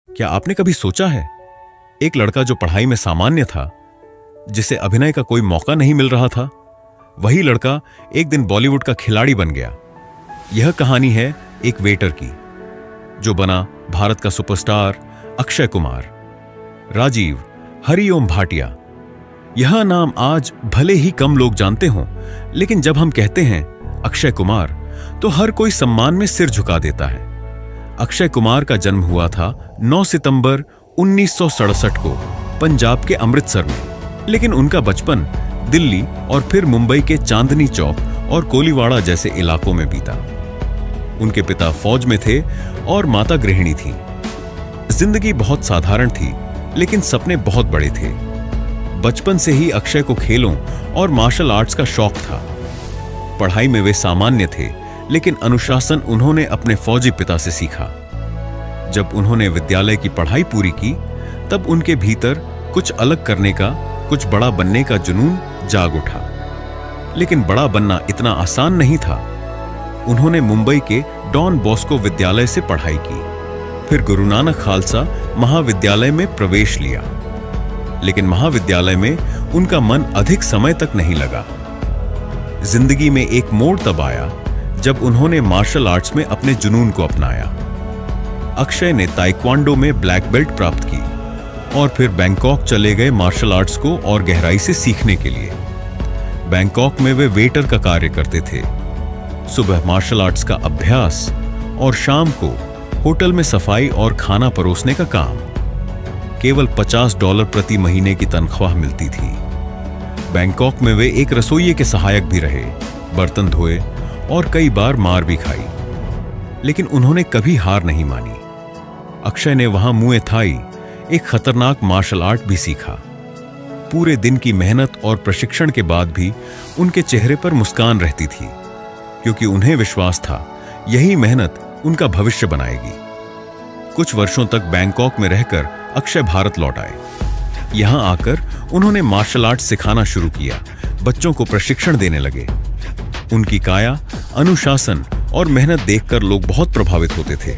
क्या आपने कभी सोचा है, एक लड़का जो पढ़ाई में सामान्य था, जिसे अभिनय का कोई मौका नहीं मिल रहा था, वही लड़का एक दिन बॉलीवुड का खिलाड़ी बन गया। यह कहानी है एक वेटर की, जो बना भारत का सुपरस्टार अक्षय कुमार। राजीव हरिओम भाटिया। यह नाम आज भले ही कम लोग जानते हों, लेकिन जब हम कहते हैं अक्षय कुमार तो हर कोई सम्मान में सिर झुका देता है। अक्षय कुमार का जन्म हुआ था 9 सितंबर 1967 को पंजाब के अमृतसर में, लेकिन उनका बचपन दिल्ली और फिर मुंबई के चांदनी चौक और कोलीवाड़ा जैसे इलाकों में बीता। उनके पिता फौज में थे और माता गृहिणी थी। जिंदगी बहुत साधारण थी, लेकिन सपने बहुत बड़े थे। बचपन से ही अक्षय को खेलों और मार्शल आर्ट्स का शौक था। पढ़ाई में वे सामान्य थे, लेकिन अनुशासन उन्होंने अपने फौजी पिता से सीखा। जब उन्होंने विद्यालय की पढ़ाई पूरी की, तब उनके भीतर कुछ अलग करने का, कुछ बड़ा बनने का जुनून जाग उठा। लेकिन बड़ा बनना इतना आसान नहीं था। उन्होंने मुंबई के डॉन बॉस्को विद्यालय से पढ़ाई की, फिर गुरु नानक खालसा महाविद्यालय में प्रवेश लिया। लेकिन महाविद्यालय में उनका मन अधिक समय तक नहीं लगा। जिंदगी में एक मोड़ तब आया जब उन्होंने मार्शल आर्ट्स में अपने जुनून को अपनाया। अक्षय ने ताइक्वांडो में ब्लैक बेल्ट प्राप्त की और फिर बैंकॉक चले गए मार्शल आर्ट्स को और गहराई से सीखने के लिए। बैंकॉक में वे वेटर का कार्य करते थे। सुबह मार्शल आर्ट्स का अभ्यास और शाम को होटल में सफाई और खाना परोसने का काम। केवल $50 प्रति महीने की तनख्वाह मिलती थी। बैंकॉक में वे एक रसोइये के सहायक भी रहे, बर्तन धोए और कई बार मार भी खाई, लेकिन उन्होंने कभी हार नहीं मानी। अक्षय ने वहां मुए थाई, एक खतरनाक मार्शल आर्ट भी सीखा। पूरे दिन की मेहनत और प्रशिक्षण के बाद भी उनके चेहरे पर मुस्कान रहती थी, क्योंकि उन्हें विश्वास था यही मेहनत उनका भविष्य बनाएगी। कुछ वर्षों तक बैंकॉक में रहकर अक्षय भारत लौट आए। यहां आकर उन्होंने मार्शल आर्ट सिखाना शुरू किया, बच्चों को प्रशिक्षण देने लगे। उनकी काया, अनुशासन और मेहनत देखकर लोग बहुत प्रभावित होते थे।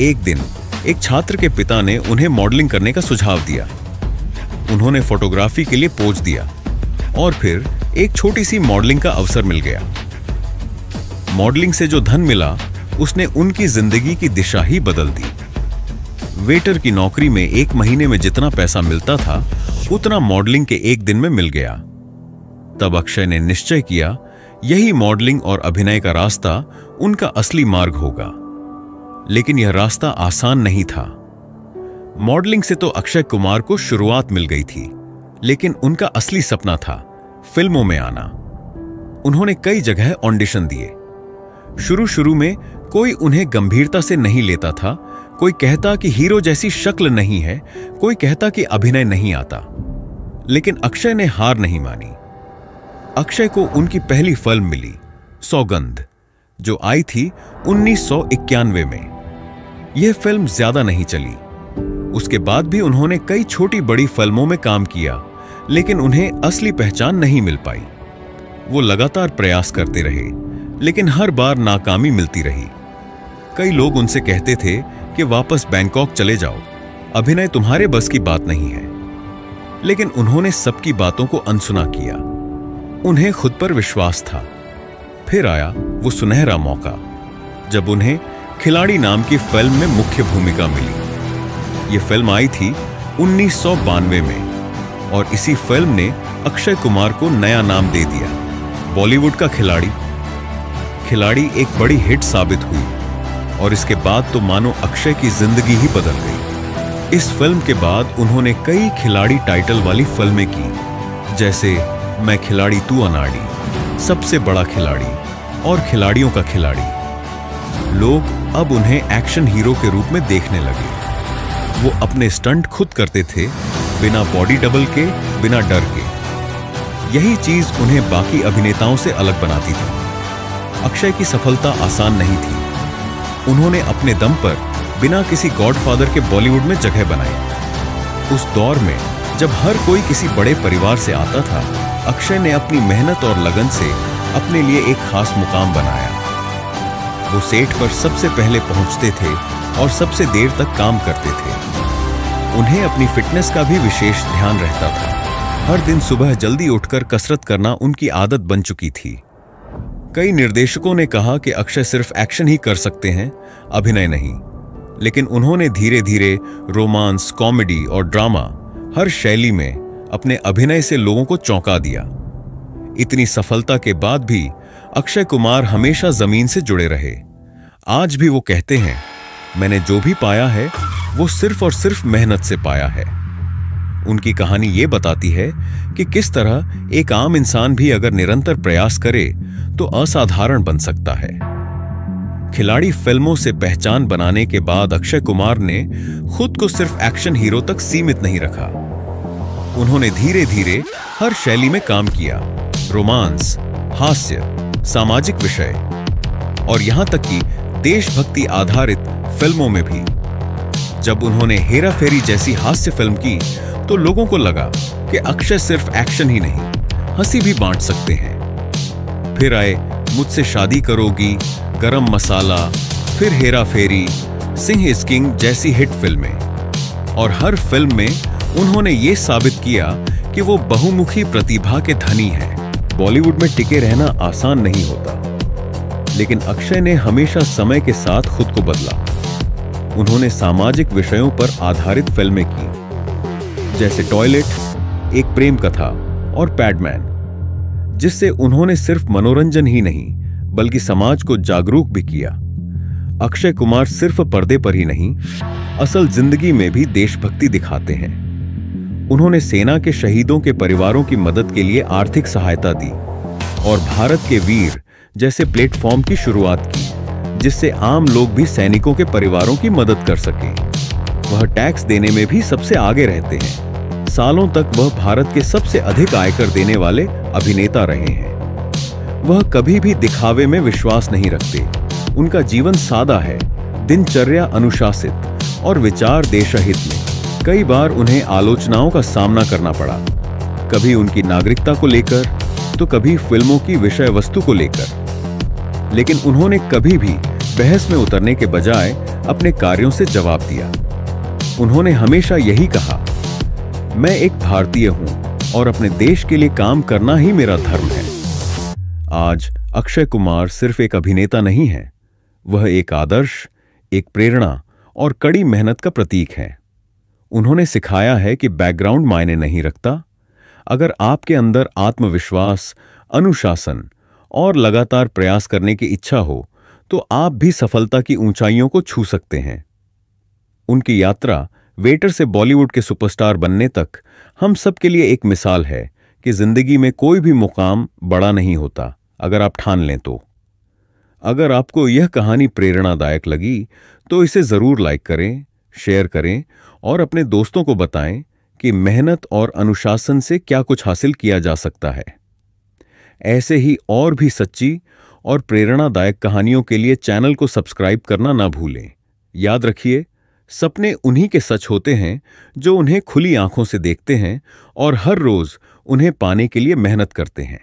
एक दिन एक छात्र के पिता ने उन्हें मॉडलिंग करने का सुझाव दिया। उन्होंने फोटोग्राफी के लिए पोज दिया और फिर एक छोटी सी मॉडलिंग का अवसर मिल गया। मॉडलिंग से जो धन मिला, उसने उनकी जिंदगी की दिशा ही बदल दी। वेटर की नौकरी में एक महीने में जितना पैसा मिलता था, उतना मॉडलिंग के एक दिन में मिल गया। तब अक्षय ने निश्चय किया, यही मॉडलिंग और अभिनय का रास्ता उनका असली मार्ग होगा। लेकिन यह रास्ता आसान नहीं था। मॉडलिंग से तो अक्षय कुमार को शुरुआत मिल गई थी, लेकिन उनका असली सपना था फिल्मों में आना। उन्होंने कई जगह ऑडिशन दिए। शुरू में कोई उन्हें गंभीरता से नहीं लेता था। कोई कहता कि हीरो जैसी शक्ल नहीं है, कोई कहता कि अभिनय नहीं आता। लेकिन अक्षय ने हार नहीं मानी। अक्षय को उनकी पहली फिल्म मिली, सौगंध, जो आई थी 1991 में। यह फिल्म ज्यादा नहीं चली। उसके बाद भी उन्होंने कई छोटी बड़ी फिल्मों में काम किया, लेकिन उन्हें असली पहचान नहीं मिल पाई। वो लगातार प्रयास करते रहे, लेकिन हर बार नाकामी मिलती रही। कई लोग उनसे कहते थे कि वापस बैंकॉक चले जाओ, अभिनय तुम्हारे बस की बात नहीं है। लेकिन उन्होंने सबकी बातों को अनसुना किया। उन्हें खुद पर विश्वास था। फिर आया वो सुनहरा मौका, जब उन्हें खिलाड़ी नाम की फिल्म में मुख्य भूमिका मिली। ये फिल्म आई थी 1992 में और इसी फिल्म ने अक्षय कुमार को नया नाम दे दिया, बॉलीवुड का खिलाड़ी। खिलाड़ी एक बड़ी हिट साबित हुई और इसके बाद तो मानो अक्षय की जिंदगी ही बदल गई। इस फिल्म के बाद उन्होंने कई खिलाड़ी टाइटल वाली फिल्में की, जैसे मैं खिलाड़ी तू अनाड़ी, सबसे बड़ा खिलाड़ी और खिलाड़ियों का खिलाड़ी। लोग अब उन्हें एक्शन हीरो के रूप में देखने लगे। वो अपने स्टंट खुद करते थे, बिना बॉडी डबल के, बिना डर के। यही चीज उन्हें बाकी अभिनेताओं से अलग बनाती थी। अक्षय की सफलता आसान नहीं थी। उन्होंने अपने दम पर बिना किसी गॉडफादर के बॉलीवुड में जगह बनाई। उस दौर में जब हर कोई किसी बड़े परिवार से आता था, अक्षय ने अपनी मेहनत और लगन से अपने लिए एक खास मुकाम बनाया। वो सेट पर सबसे पहले पहुंचते थे और सबसे देर तक काम करते थे। उन्हें अपनी फिटनेस का भी विशेष ध्यान रहता था। हर दिन सुबह जल्दी उठकर कसरत करना उनकी आदत बन चुकी थी। कई निर्देशकों ने कहा कि अक्षय सिर्फ एक्शन ही कर सकते हैं, अभिनय नहीं। लेकिन उन्होंने धीरे धीरे रोमांस, कॉमेडी और ड्रामा हर शैली में अपने अभिनय से लोगों को चौंका दिया। इतनी सफलता के बाद भी अक्षय कुमार हमेशा जमीन से जुड़े रहे। आज भी वो कहते हैं, मैंने जो भी पाया है वो सिर्फ और सिर्फ मेहनत से पाया है। उनकी कहानी ये बताती है कि किस तरह एक आम इंसान भी अगर निरंतर प्रयास करे तो असाधारण बन सकता है। खिलाड़ी फिल्मों से पहचान बनाने के बाद अक्षय कुमार ने खुद को सिर्फ एक्शन हीरो तक सीमित नहीं रखा। उन्होंने धीरे धीरे हर शैली में काम किया, रोमांस, हास्य, सामाजिक विषय और यहां तक कि देशभक्ति आधारित फिल्मों में भी। जब उन्होंने हेरा फेरी जैसी हास्य फिल्म की तो लोगों को लगा कि अक्षय सिर्फ एक्शन ही नहीं, हंसी भी बांट सकते हैं। फिर आए मुझसे शादी करोगी, गरम मसाला, फिर हेरा फेरी, सिंह इज किंग जैसी हिट फिल्में। और हर फिल्म में उन्होंने ये साबित किया कि वो बहुमुखी प्रतिभा के धनी हैं। बॉलीवुड में टिके रहना आसान नहीं होता, लेकिन अक्षय ने हमेशा समय के साथ खुद को बदला। उन्होंने सामाजिक विषयों पर आधारित फिल्में की, जैसे टॉयलेट, एक प्रेम कथा और पैडमैन, जिससे उन्होंने सिर्फ मनोरंजन ही नहीं बल्कि समाज को जागरूक भी किया। अक्षय कुमार सिर्फ पर्दे पर ही नहीं, असल जिंदगी में भी देशभक्ति दिखाते हैं। उन्होंने सेना के शहीदों के परिवारों की मदद के लिए आर्थिक सहायता दी और भारत के वीर जैसे प्लेटफॉर्म की शुरुआत की, जिससे आम लोग भी सैनिकों के परिवारों की मदद कर सकें। वह टैक्स देने में भी सबसे आगे रहते हैं। सालों तक वह भारत के सबसे अधिक आयकर देने वाले अभिनेता रहे हैं। वह कभी भी दिखावे में विश्वास नहीं रखते। उनका जीवन सादा है, दिनचर्या अनुशासित और विचार देशहित में। कई बार उन्हें आलोचनाओं का सामना करना पड़ा, कभी उनकी नागरिकता को लेकर तो कभी फिल्मों की विषय वस्तु को लेकर। लेकिन उन्होंने कभी भी बहस में उतरने के बजाय अपने कार्यों से जवाब दिया। उन्होंने हमेशा यही कहा, मैं एक भारतीय हूं और अपने देश के लिए काम करना ही मेरा धर्म है। आज अक्षय कुमार सिर्फ एक अभिनेता नहीं है, वह एक आदर्श, एक प्रेरणा और कड़ी मेहनत का प्रतीक है। उन्होंने सिखाया है कि बैकग्राउंड मायने नहीं रखता। अगर आपके अंदर आत्मविश्वास, अनुशासन और लगातार प्रयास करने की इच्छा हो तो आप भी सफलता की ऊंचाइयों को छू सकते हैं। उनकी यात्रा वेटर से बॉलीवुड के सुपरस्टार बनने तक हम सब के लिए एक मिसाल है कि जिंदगी में कोई भी मुकाम बड़ा नहीं होता अगर आप ठान लें तो। अगर आपको यह कहानी प्रेरणादायक लगी तो इसे जरूर लाइक करें, शेयर करें और अपने दोस्तों को बताएं कि मेहनत और अनुशासन से क्या कुछ हासिल किया जा सकता है। ऐसे ही और भी सच्ची और प्रेरणादायक कहानियों के लिए चैनल को सब्सक्राइब करना ना भूलें। याद रखिए, सपने उन्हीं के सच होते हैं जो उन्हें खुली आंखों से देखते हैं और हर रोज उन्हें पाने के लिए मेहनत करते हैं।